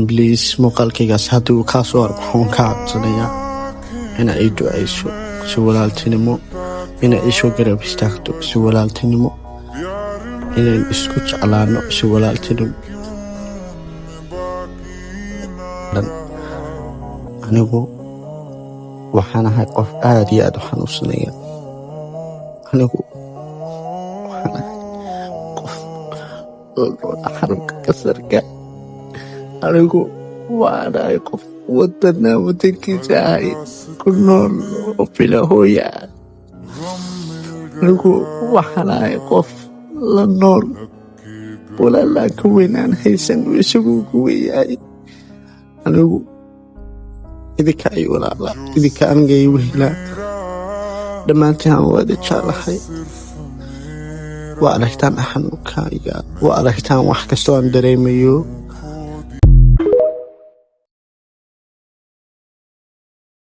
بليز مقالكيغاس هادو كاسو أربحون كاعدسانيا إنا إيدو أيسو سوالالتينمو إنا إيشو قرب استاكتو سوالالتينمو إنا إسكو جعلانو سوالالتينمو أنيغو waxaan ahay qof aad iyo aad u xanuunsanaya anigu waxaan ahay qof xanuunka kasarka anigu waan ahay qof wadankiisa ahay ku nool oo bila hooya anigu waxaan ahay qof la nool walaalaa ka weynaan haysan isagu ku weeyahay anigu idinka ay walaala idinka aniga ay wehla dhammaantiin waad jeclahay waa aragtaan xanuunkayga waa aragtaan wax kastoo aan dareemayo